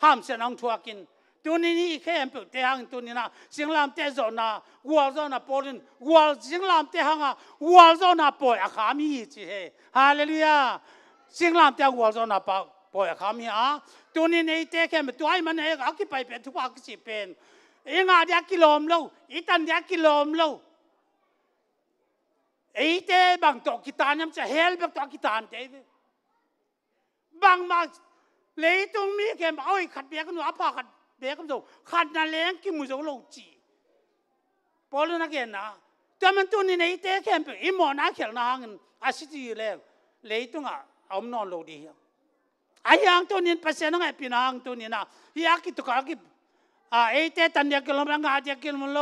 ห้ามเสียน้องทัวกินตัวนี้แค่เปิดเตหังตัวนี้นะสิงลามเตจนะวัวจนะปอลินวัวสิงลามเตหังวัวจนะปอยอาขามีจีเฮฮาเลลูยาสิงลามเตวัวจนะปอยอาขามีตัวนี้ในเตแค่ตัวไอ้มันเองอากิไปเป็นทุกภาคสิเป็นเองอาเดียกิโลมโลอีตันเดียกิโลมโลไอ้เต้บางตัวกิตานยังจะเฮลแบบตัวกิตานเต้บางมาเลยตรงนี้แกมาเอาไอ้ขัดเบียกันหนูอาภาขัดเบียกันดูขัดนั่นเลี้ยงกิมุจงโลจีพอรู้นักเรียนนะแต่มันตัวนี้ในเต้แค่เป็นอิมอนักเขียนนางอาศิจีเลยเลยตรงเอานอนโลดีไอ้ยังตัวนี้ภาษาหนังไอ้ปีนางตัวนี้นะที่อากิตุกากิไอ้เต้ตันเดียกิโลมงาเดียกิโลมโล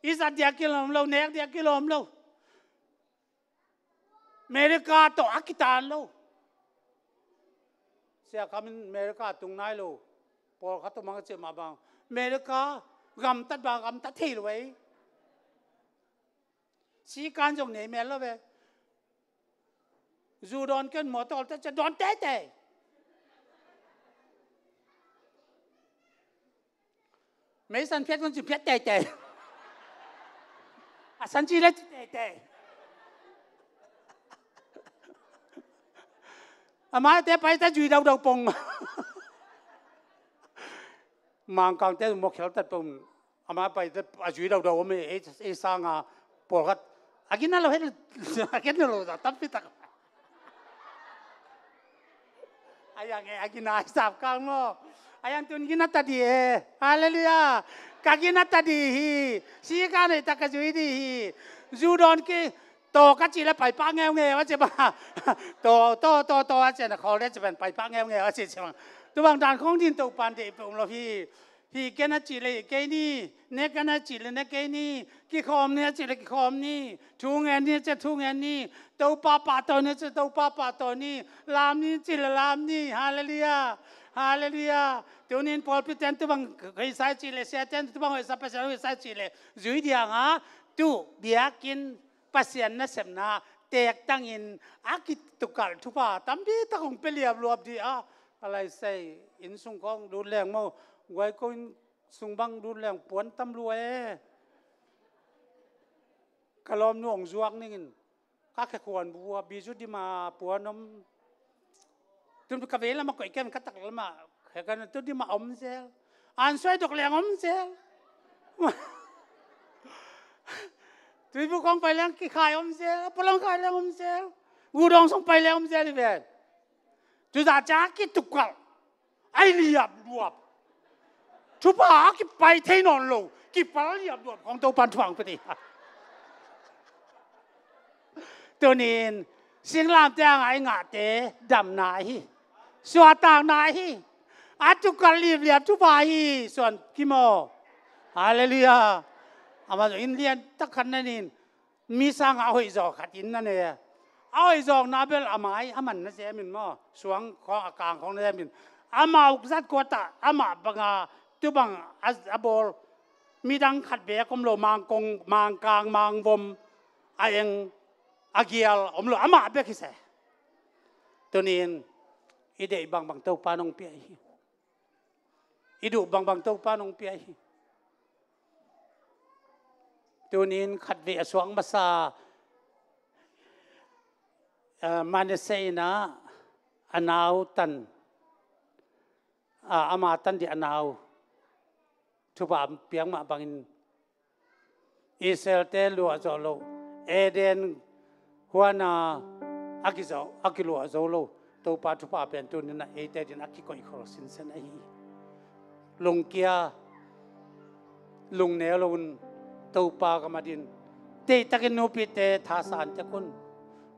อิสัตเดียกิโลมโลเนกเดียกิโลมโลอเมริกาตัวอากิตานโลเสียคำอเมริกาตรงไหนโลพอเขาต้องมาเจอมาบางอเมริกากำตัดบางกำตัดที่ไว้สีการจงเหนื่อยแม่แล้วเว้ยจูดอนกันหมดตอนจะดอนเตะไม่สันเพชรคนจีเพชรเตะสันจีเล็กเตะอามาเตะไปแต่จุยดาวปงมังกังเตะหมกเขียวแต่ปงอามาไปแต่จุยดาวไม่เอสางปวดกันอากินนั่นเราเห็นอากินนั่นเราตัดพิตักอายังไงอากินน่าสาบกังโง่อายังตุนกินนัตดีฮาเลลูยากากินนัตดีฮีสีกันเลยตะกจุยดีฮีจูดอนกีโตก็จีแล้วไปป้าเงี้ยว่าจะมาโตว่าจะนะเขาเล่นจะเป็นไปป้าเงี้ยว่าจะมาตัวบางด่านของดินตัวปันเด็กผมเราพี่แกน่าจีเลยแกนี่เนกน่าจีเลยเนกนี่กี่คอมเนี่ยจีเลยกี่คอมนี่ทุ่งเงินนี่จะทุ่งเงินนี่ตัวป้าตัวนี้จะตัวป้าตัวนี้ลามนี่จีเลยลามนี่ฮาเลลูยาฮาเลลูยาตัวนี้พอพิจารณาตัวบางเคยใส่จีเลยเสียเจนตัวบางเคยใส่ไปใส่จีเลยจุดเดียงตัวเบียกินภาษาเนี่ยเสมนาแตกตั้งอินอากิตุกัลทุบะตั้มดีตะคงเป็นเรียบรวบดีอะไรใส่อินสุงกองดูแรงมั่วไว้ก็สุงบังดูแรงปวนตำรวจกะลอมน่วงจวกนี่กินข้าแค่ควรบัวบีจุดที่มาปวนน้ำจนกระเวลมาก่อยแก้มกัดตักแล้วมาแค่กันจุดที่มาอมเซลอ่านช่วยตกแรงอมเซลตุยผู้กองไปแล้วกี่ขายอมเซลพลังขายแล้วอมเซลกูดองส่งไปแล้วอมเซลดิเวนจุดอาจารย์กิตุกะไอเลียบรวบทุบหากิไปเทนอนโลกิไปเลียบรวบของตัวปันถ่วงพอดี ตัวนี้สิ่งลามแต่งไอ้งาเตะดำนายสวดต่างนายอาจุกลีบเลียบทุบายส่วนกิโมฮาเลลูยาอามาอินเดียนตักขันนั่นนี่มีสังเอาไอ้จอกขัดอินนั่นเองเอาไอ้จอกนาเบลอาไม้อามันนั่นเสียมินมั่วสวงของอากาศของนั่นเสียมินอามาอุกษัตริย์กวตาอามาบังอาตุบังอาบอลมีดังขัดเบียกมโลมังกงมังกลางมังวมอายังอาเกียลอมโลอามาเบกิเสตัวนี้อีเดบังบังเต้าปานองเปียอีดูบังบังเต้าปานองเปียตัวนี้ขัดเบียสวงภาษามันเสนาอนาวตันอามาตันที่อนาวทุบามเปียงมาบังอินอิสราเอลลัวโซโลเอเดนหัวนาอากิลัวโซโลตัวปาทุบาเป็นตัวนี้นะเอเดนอากิโกอิคอสินเซนไอลงเกียลงเนลุนตัวปากมาดินเตตะกินโนปิเตทาสานจะคุณ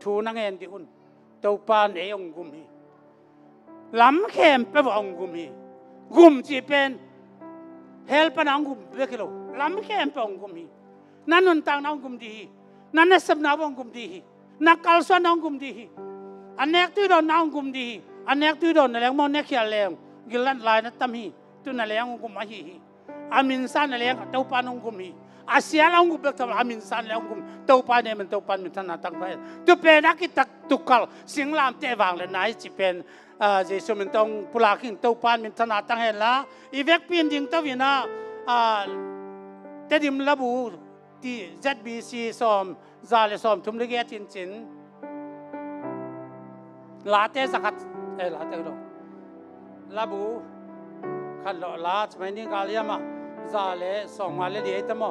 ทูนังเอ็นดิอุนตัวปานเอองกุมีลำเข้มเป็นองกุมีกุมจีเป็นเฮลปนังกุมเบกิโลลำเข้มเป็นองกุมีนั่นนุนตังนังกุมดีนั่นเนสบนาองกุมดีนักกัลสวนนังกุมดีอันเนกตุยโดนนังกุมดีอันเนกตุยโดนนั่นแหละมองเนกเขียนแรงกิลันลายนัตตมีตุนั่นแหละองกุมมาฮีอามินสันนั่นแหละตัวปานองกุมีอาเซียนองกุมเบกทำอามินสันแล้วองกุมตัวปานเนี่ยมันตัวปานมันท่านนัตังไปตัวเป็นนักกิจตุกลสิ่งลามเตะวางเลยนายจีเป็นเจสุมันต้องปุลาขิงตัวปานมันถนัดตั้งเห็นละอีเวกปีนยิงตัววินาแต่ดิมระบุที่ ZBC ซ้อมซาเลซ้อมทุ่มเลี้ยจินลาเตสักลาเตโลระบุขันโลลาสมัยนี้กาเลียมาซาเลส่งมาเลยดีแต่หมอ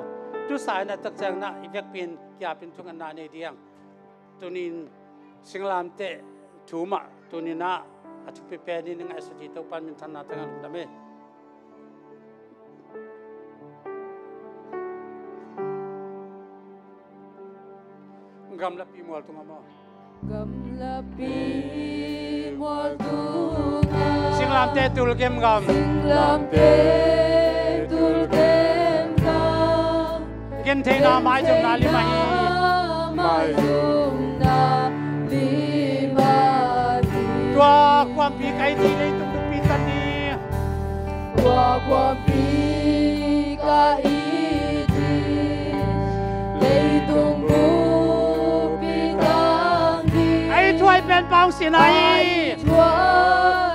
ทุกสายนั้นตักแจงนะอีเวกปีนยาเป็นทุกอันนาในเดียงตัวนี้สิ่งลามเตะถูมาตัวนี้นะอาจจะเป็นนี่นึงไอ้สุจิตตัวปันมันถนัดตั้งแต่เมื่อกำลับปีมัวตุงมากำลับปีมัวตุงสิ่งลามเตะตุลเกมกำสิ่งลามเตะตุลเกมกำเกมเทน่าไม่จุ่มนาลิมาฮีไม่จุ่มนาลิมาตัวความปีไก่ดีเลยตุงตุปีตันนี้ตัวความปีไก่ดีเลยตุงตุปีตันนี้ไอ้ช่วยเป็นปองสิไหนช่ว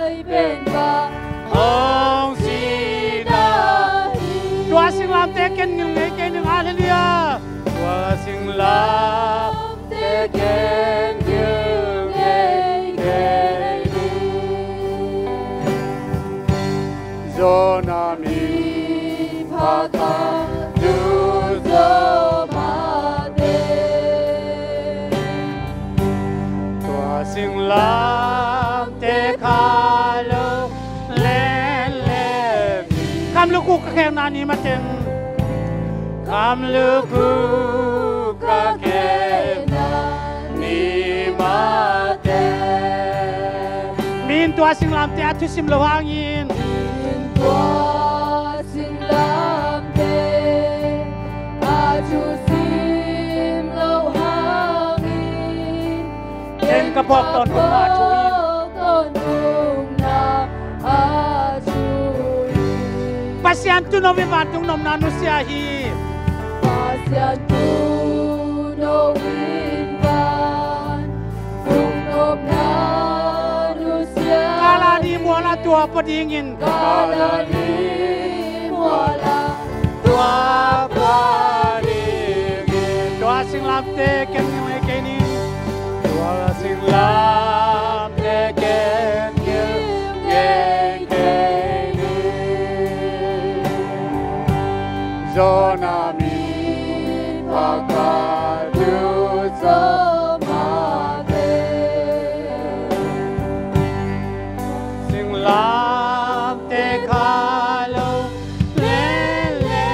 ยเป็นปองสิไหนตัวสิ่งลามเตะกันยังไงกันยังอาเลเลียตัวสิ่งลามเตะกันยังไงZonami Pata Duzomade Tua sing lam te khalo len len Kam luku ka keng nani mateng Kam luku ka keng nani mateng Min tua sing lam te atu sim lo hangin Tua sing lam te aju sim lo hangin Ten kapok ton kung na achuin Pasyan tu no vivantung nom nanu siyahi Pasyan tu no vivantung nom nanu siyahi Kala di muala tua padingin Kala di muala tua padingin Tua sing lam te ken ngwe keni Tua sing lam te ken ngwe keni Zonami pakadu zomade Sing lam te khalo lelenin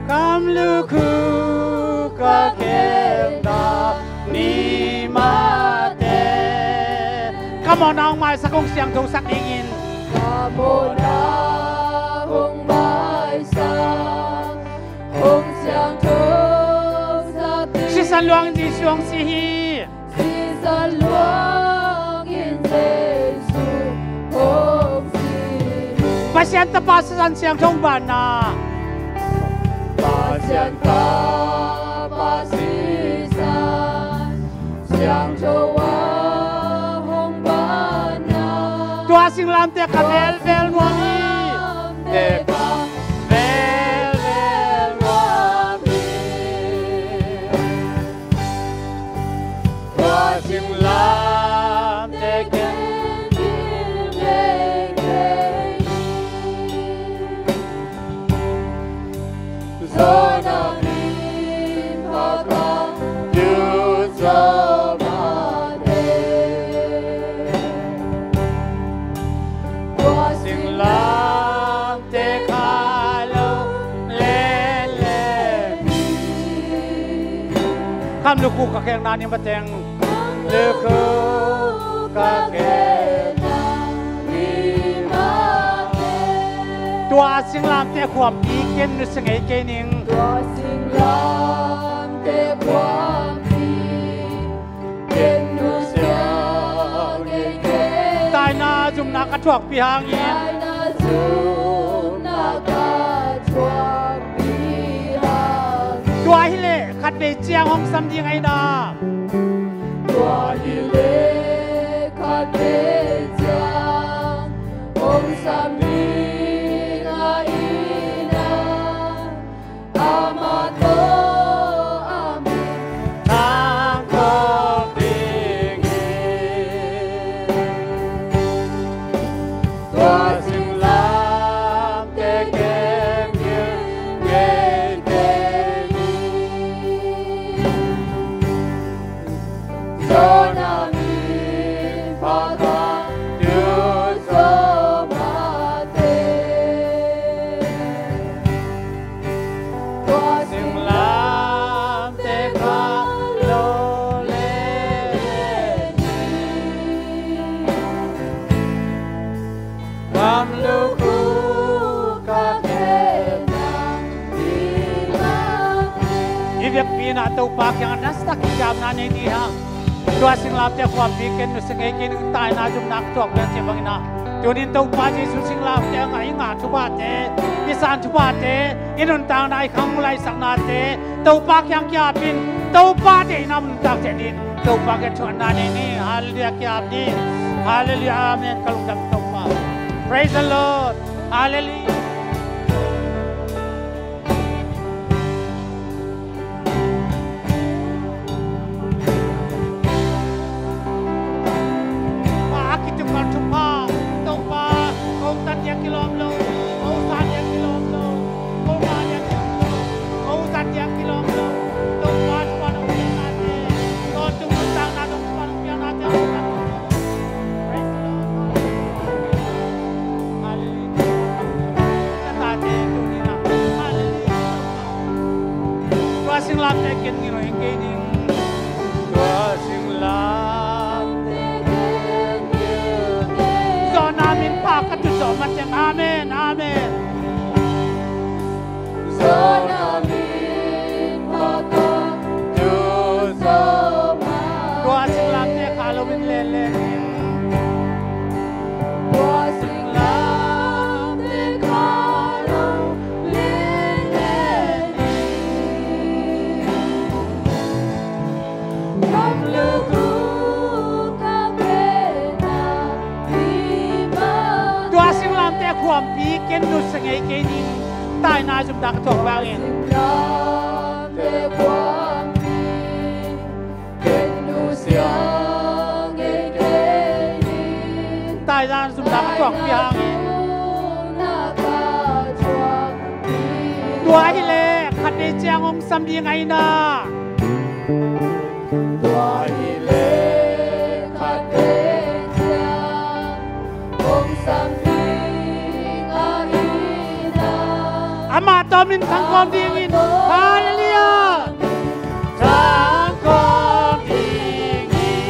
Kam luku Come on now mai sa kong siang thong sak ingin Come on now hong mai sa kong siang thong sak ingin Si san luang di suang si hi Si san luang in Giêsu hong si Pa sian ta pa sa san siang thong ban na Pa sian ta pa si san siang thong Sing lam te ka vel vel wani te ka vel vel wani Tua sing lam te ken Zona min pa ka du zo Lam te khalo le le Kham lu ku ka kheng na ni ma teng lu ku ka kheng na ni ma teng Tua sing lam te khwam pi ken nu sing ei ke ning Tua sing lam te khwam pi ken nu sing ei ke Tai na zum na ka thuak pi hang yin Tua hi le khat be chiang hong sam ding ai na Tua hi le khat be chiang hong sam ding ai na Amato amin Tang ko ding Tua sing lam te ken Zona min pa ka du zo ma te Tua sing lam te ka lo le Kam lu ku ka ke na di ma Ivek pina tau pa kyang nasta ki jam na ne di ha Tua sing lam te khwam pi ken nu sing ei ken nu tai na jum nak tok len che bang na Tunin tau pa Jesu sing lam te ngai nga thu ba te pi san thu ba te inun tang nai khang lai sak na te tau pa kyang kya pin tau pa de nam tak te din tau pa ke thon na ne ni hallelujah kya ni hallelujah amen kalung dam tau pa praise the Lord hallelujah Sing lam te ken ni roi ke ding Tua sing lam te ken ni Zona min pa ka tu zo ma teng amen amen Zona min pa ka tu zo ma Tua sing lam te khalo min le le Tua sing lam te khalo le le Kam lu ku ka ke na di ma Tua sing lam te khwam pi ken nu sing ei ke ni tai na jum dak tok bang in Lam te khwam pi ken nu siang ei ke ni Tai na jum dak tok pi hang in Tua hi le khat be chiang ong sam ding ai na Tua hi le khat be chiang hong sam ding ai na Ama to min thang kom ding in hallelujah thang kom ding in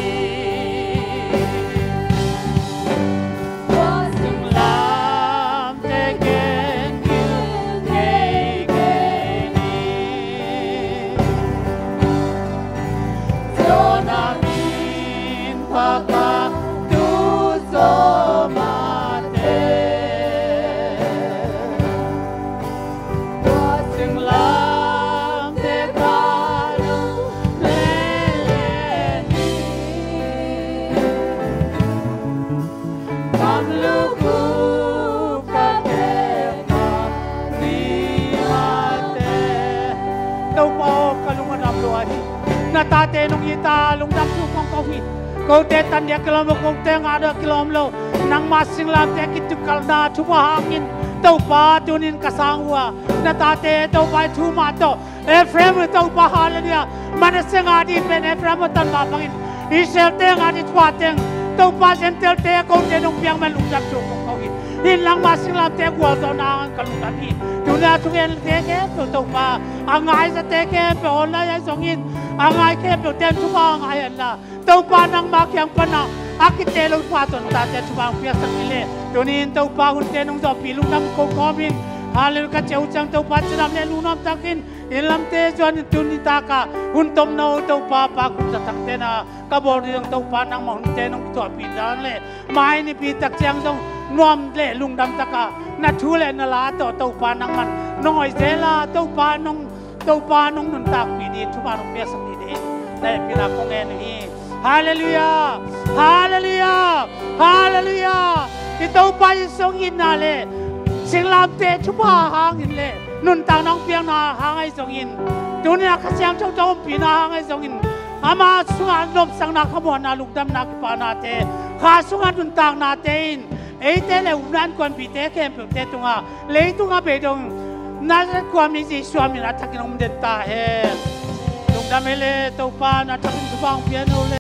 na tate nung ita lung dam tu kong kofi ko te tan dia kilom ko te ngada kilom lo nang masing lam te kitukal na tuwa hangin tau pa tunin kasangwa na tate tau pa tu ma to Efrem tau pa haleluya mana sengadi pen Efrem tan ma pangin Israel te ngadi twa teng tau pa sentel te ko te nung piang man lung dam tu kong kofi in lang masing lam te kwa to na kalung dam hi dunia tungen te ke tau pa angai sa te ke pe ona ya songin angai ke pe ten tuwa angai la tau pa nang ma kyang pa na akite lo pa ton ta te tuwa pia sang ile tunin tau pa hun te nung do pilung nam ko komin halil ka cheu chang tau pa chram le lu nam takin ilam te jon tunin ta ka hun tom no tau pa ku ta tak te na ka bor ding tau pa nang ma hun te nung to pi dan le mai ni pi tak chang dong nom le lung dam ta ka na thu le na la to tau pa nang man noi je la tau pa nung nun tak pi ni tu pa nung pia sang ni de le pi na kong en ni Hallelujah Hallelujah Hallelujah Itau pa isong in na le sing lam te tu pa hang in le nun tang nong piang na hang ai song in dunia ka siam chong chong pi na hang ai song in ama sunga lop sang na khamon na luk dam na ki pa na te kha sunga nun tang na te in ei te le unan kon pi te kem te tunga le tunga be dong na kwa mi si swami na takin om den ta he luk dam ele to pa na takin bang piano le